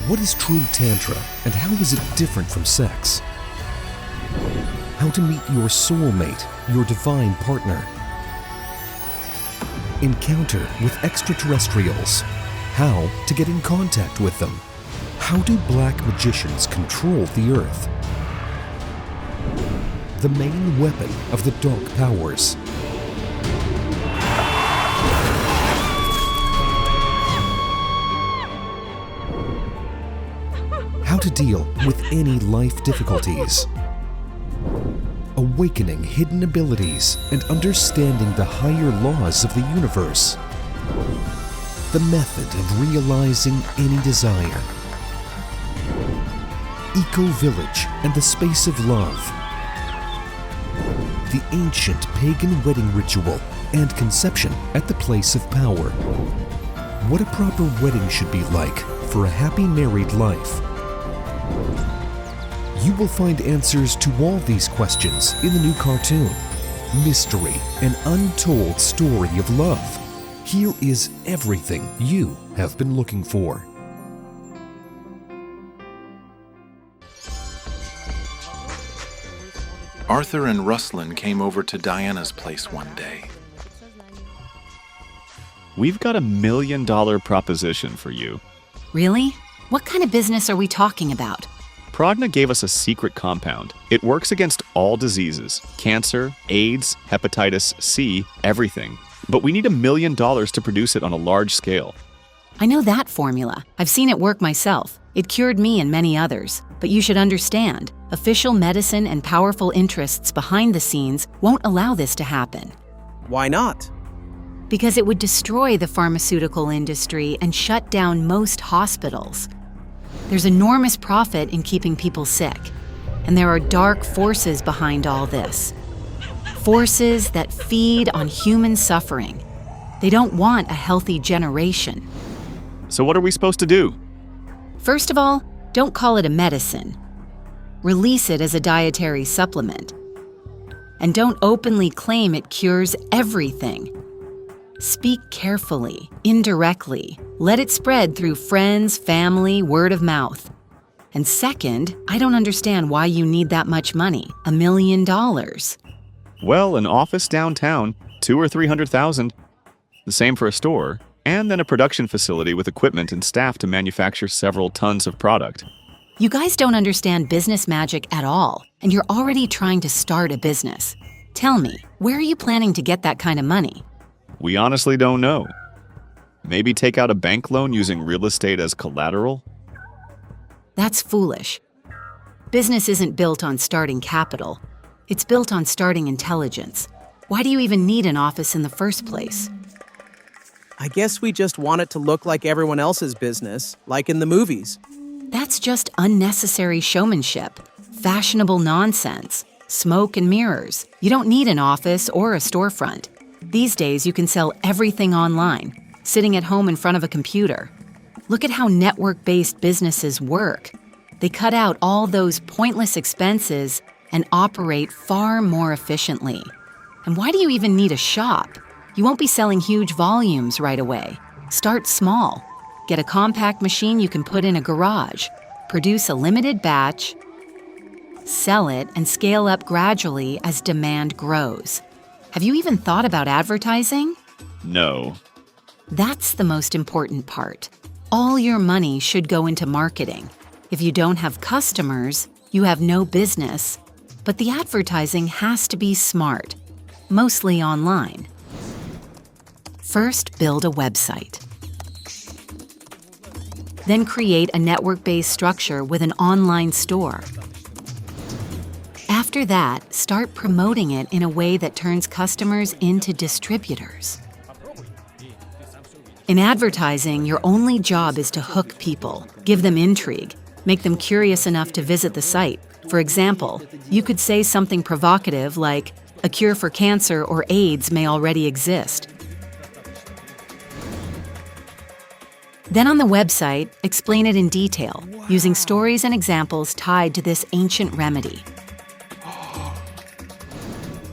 What is true Tantra and how is it different from sex? How to meet your soulmate, your divine partner. Encounter with extraterrestrials. How to get in contact with them. How do black magicians control the earth? The main weapon of the dark powers. How to deal with any life difficulties. Awakening hidden abilities and understanding the higher laws of the universe. The method of realizing any desire. Eco-village and the space of love. The ancient pagan wedding ritual and conception at the place of power. What a proper wedding should be like for a happy married life. You will find answers to all these questions in the new cartoon, Mystery, an Untold Story of Love. Here is everything you have been looking for. Arthur and Ruslan came over to Diana's place one day. We've got $1 million proposition for you. Really? What kind of business are we talking about? Pragna gave us a secret compound. It works against all diseases, cancer, AIDS, hepatitis C, everything. But we need $1 million to produce it on a large scale. I know that formula. I've seen it work myself. It cured me and many others. But you should understand, official medicine and powerful interests behind the scenes won't allow this to happen. Why not? Because it would destroy the pharmaceutical industry and shut down most hospitals. There's enormous profit in keeping people sick, and there are dark forces behind all this. Forces that feed on human suffering. They don't want a healthy generation. So what are we supposed to do? First of all, don't call it a medicine. Release it as a dietary supplement. And don't openly claim it cures everything. Speak carefully, indirectly. Let it spread through friends, family, word of mouth. And second, I don't understand why you need that much money, $1 million. Well, an office downtown, $200,000 or $300,000. The same for a store, and then a production facility with equipment and staff to manufacture several tons of product. You guys don't understand business magic at all, and you're already trying to start a business. Tell me, where are you planning to get that kind of money? We honestly don't know. Maybe take out a bank loan using real estate as collateral? That's foolish. Business isn't built on starting capital. It's built on starting intelligence. Why do you even need an office in the first place? I guess we just want it to look like everyone else's business, like in the movies. That's just unnecessary showmanship, fashionable nonsense, smoke and mirrors. You don't need an office or a storefront. These days, you can sell everything online, sitting at home in front of a computer. Look at how network-based businesses work. They cut out all those pointless expenses and operate far more efficiently. And why do you even need a shop? You won't be selling huge volumes right away. Start small. Get a compact machine you can put in a garage. Produce a limited batch, sell it, and scale up gradually as demand grows. Have you even thought about advertising? No. That's the most important part. All your money should go into marketing. If you don't have customers, you have no business. But the advertising has to be smart, mostly online. First, build a website. Then create a network-based structure with an online store. After that, start promoting it in a way that turns customers into distributors. In advertising, your only job is to hook people, give them intrigue, make them curious enough to visit the site. For example, you could say something provocative like, "A cure for cancer or AIDS may already exist." Then on the website, explain it in detail, using stories and examples tied to this ancient remedy.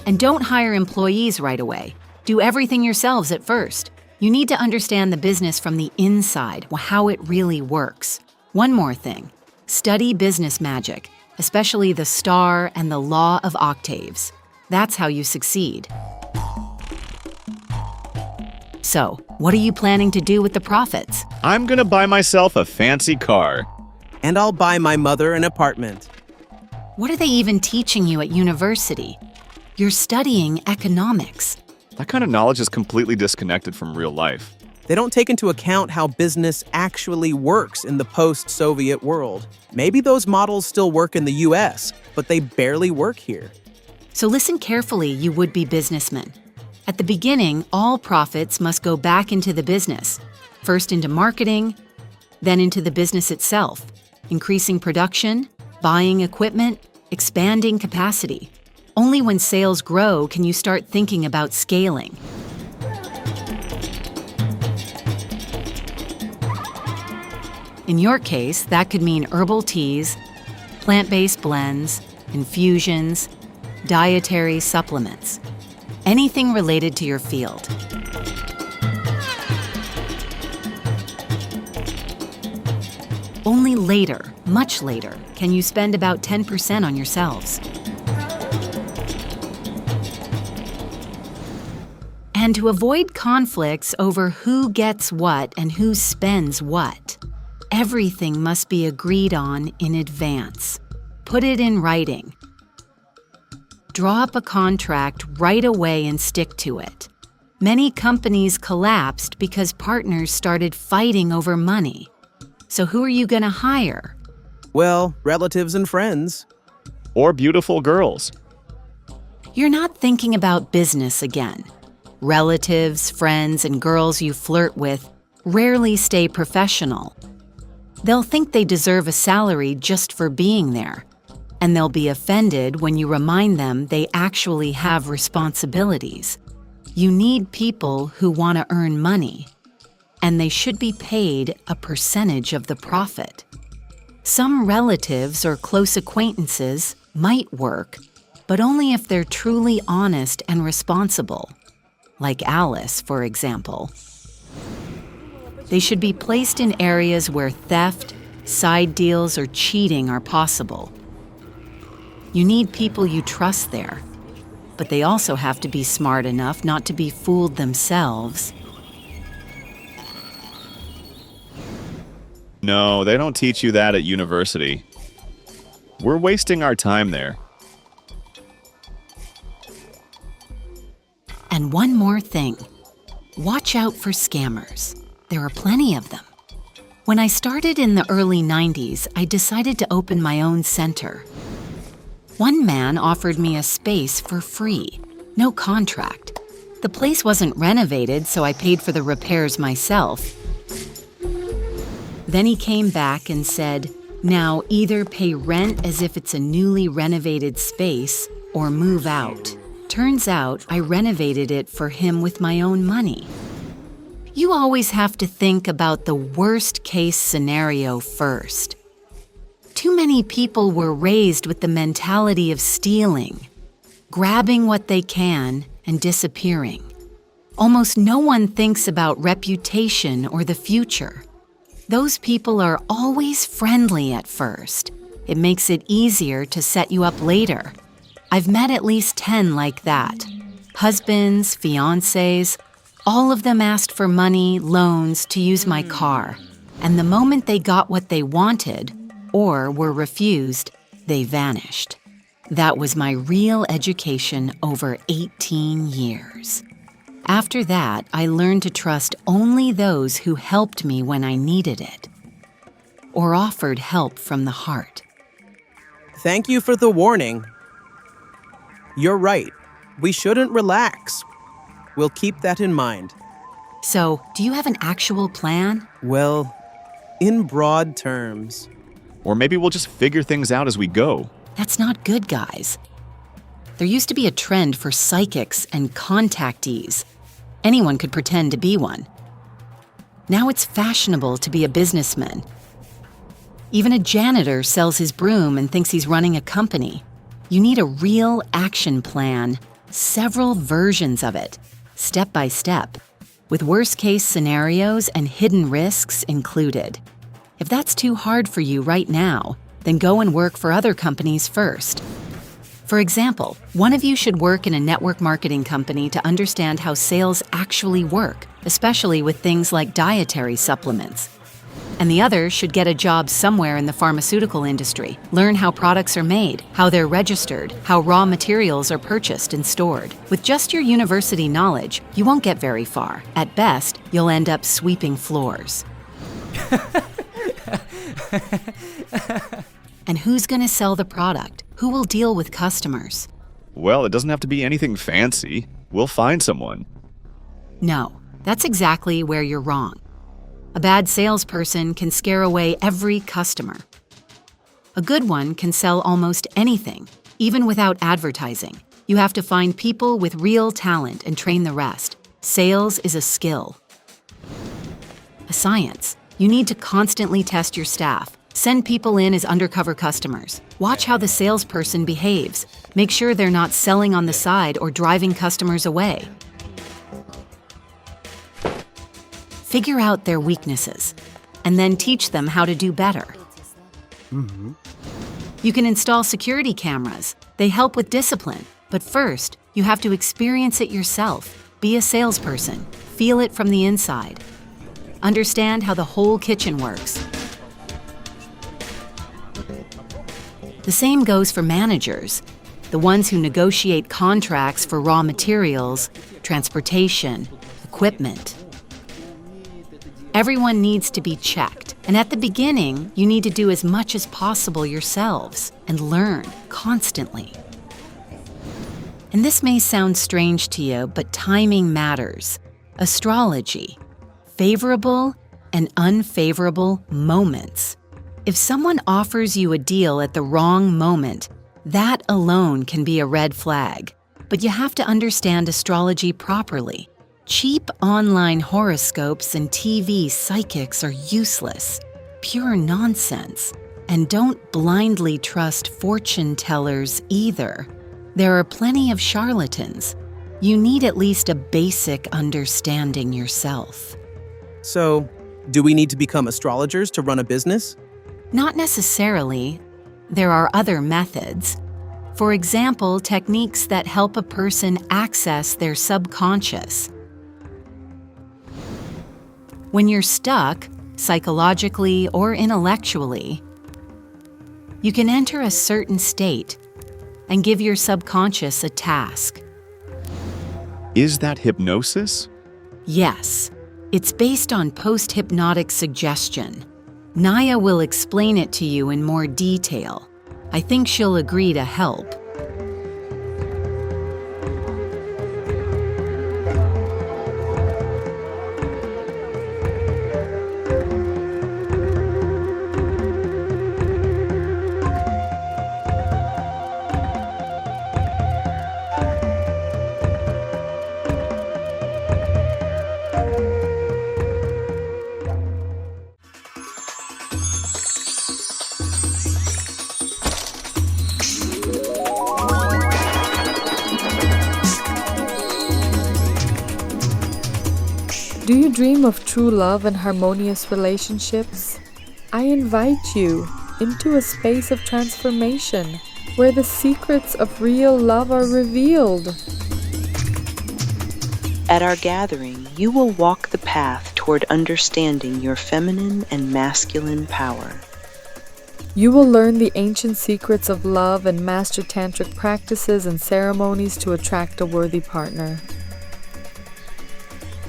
And don't hire employees right away. Do everything yourselves at first. You need to understand the business from the inside, how it really works. One more thing. Study business magic, especially the star and the law of octaves. That's how you succeed. So, what are you planning to do with the profits? I'm gonna buy myself a fancy car. And I'll buy my mother an apartment. What are they even teaching you at university? You're studying economics. That kind of knowledge is completely disconnected from real life. They don't take into account how business actually works in the post-Soviet world. Maybe those models still work in the US, but they barely work here. So listen carefully, you would-be businessmen. At the beginning, all profits must go back into the business. First into marketing, then into the business itself, increasing production, buying equipment, expanding capacity. Only when sales grow can you start thinking about scaling. In your case, that could mean herbal teas, plant-based blends, infusions, dietary supplements. Anything related to your field. Only later, much later, can you spend about 10% on yourselves. And to avoid conflicts over who gets what and who spends what, everything must be agreed on in advance. Put it in writing. Draw up a contract right away and stick to it. Many companies collapsed because partners started fighting over money. So who are you going to hire? Well, relatives and friends. Or beautiful girls. You're not thinking about business again. Relatives, friends, and girls you flirt with rarely stay professional. They'll think they deserve a salary just for being there. And they'll be offended when you remind them they actually have responsibilities. You need people who want to earn money, and they should be paid a percentage of the profit. Some relatives or close acquaintances might work, but only if they're truly honest and responsible. Like Alice, for example. They should be placed in areas where theft, side deals, or cheating are possible. You need people you trust there, but they also have to be smart enough not to be fooled themselves. No, they don't teach you that at university. We're wasting our time there. And one more thing. Watch out for scammers. There are plenty of them. When I started in the early 90s, I decided to open my own center. One man offered me a space for free, no contract. The place wasn't renovated, so I paid for the repairs myself. Then he came back and said, "Now either pay rent as if it's a newly renovated space or move out." Turns out I renovated it for him with my own money. You always have to think about the worst-case scenario first. Too many people were raised with the mentality of stealing, grabbing what they can and disappearing. Almost no one thinks about reputation or the future. Those people are always friendly at first. It makes it easier to set you up later. I've met at least 10 like that. Husbands, fiancés, all of them asked for money, loans to use my car. And the moment they got what they wanted, or were refused, they vanished. That was my real education over 18 years. After that, I learned to trust only those who helped me when I needed it, or offered help from the heart. Thank you for the warning. You're right. We shouldn't relax. We'll keep that in mind. So, do you have an actual plan? Well, in broad terms. Or maybe we'll just figure things out as we go. That's not good, guys. There used to be a trend for psychics and contactees. Anyone could pretend to be one. Now it's fashionable to be a businessman. Even a janitor sells his broom and thinks he's running a company. You need a real action plan, several versions of it, step by step, with worst-case scenarios and hidden risks included. If that's too hard for you right now, then go and work for other companies first. For example, one of you should work in a network marketing company to understand how sales actually work, especially with things like dietary supplements. And the other should get a job somewhere in the pharmaceutical industry, learn how products are made, how they're registered, how raw materials are purchased and stored. With just your university knowledge, you won't get very far. At best, you'll end up sweeping floors. And who's going to sell the product? Who will deal with customers? Well, it doesn't have to be anything fancy. We'll find someone. No, that's exactly where you're wrong. A bad salesperson can scare away every customer. A good one can sell almost anything, even without advertising. You have to find people with real talent and train the rest. Sales is a skill. A science. You need to constantly test your staff. Send people in as undercover customers. Watch how the salesperson behaves. Make sure they're not selling on the side or driving customers away. Figure out their weaknesses, and then teach them how to do better. You can install security cameras. They help with discipline. But first, you have to experience it yourself. Be a salesperson. Feel it from the inside. Understand how the whole kitchen works. The same goes for managers, the ones who negotiate contracts for raw materials, transportation, equipment. Everyone needs to be checked, and at the beginning, you need to do as much as possible yourselves and learn constantly. And this may sound strange to you, but timing matters. Astrology, favorable and unfavorable moments. If someone offers you a deal at the wrong moment, that alone can be a red flag. But you have to understand astrology properly. Cheap online horoscopes and TV psychics are useless, pure nonsense. And don't blindly trust fortune tellers either. There are plenty of charlatans. You need at least a basic understanding yourself. So, do we need to become astrologers to run a business? Not necessarily. There are other methods. For example, techniques that help a person access their subconscious. When you're stuck, psychologically or intellectually, you can enter a certain state and give your subconscious a task. Is that hypnosis? Yes, it's based on post-hypnotic suggestion. Naya will explain it to you in more detail. I think she'll agree to help. Do you dream of true love and harmonious relationships? I invite you into a space of transformation where the secrets of real love are revealed. At our gathering, you will walk the path toward understanding your feminine and masculine power. You will learn the ancient secrets of love and master tantric practices and ceremonies to attract a worthy partner.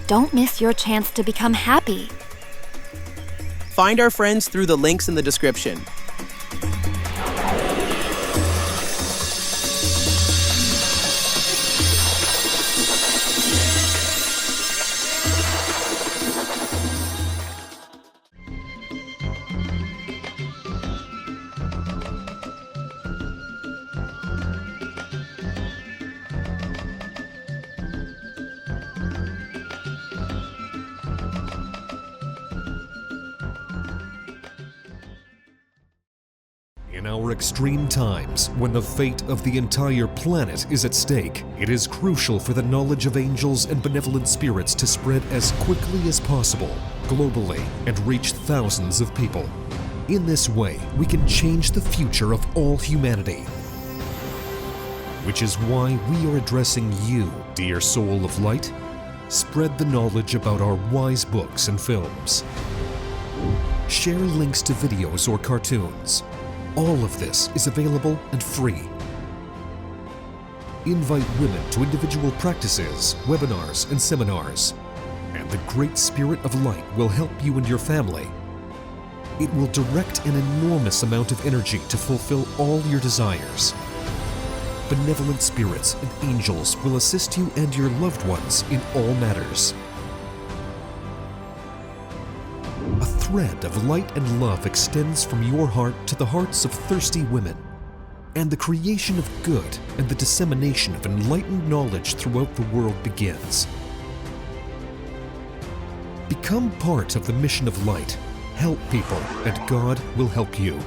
Don't miss your chance to become happy. Find our friends through the links in the description. In our extreme times, when the fate of the entire planet is at stake, it is crucial for the knowledge of angels and benevolent spirits to spread as quickly as possible, globally, and reach thousands of people. In this way, we can change the future of all humanity. Which is why we are addressing you, dear soul of light. Spread the knowledge about our wise books and films. Share links to videos or cartoons. All of this is available and free. Invite women to individual practices, webinars, and seminars. And the Great Spirit of Light will help you and your family. It will direct an enormous amount of energy to fulfill all your desires. Benevolent spirits and angels will assist you and your loved ones in all matters. A thread of light and love extends from your heart to the hearts of thirsty women, and the creation of good and the dissemination of enlightened knowledge throughout the world begins. Become part of the mission of light. Help people, and God will help you.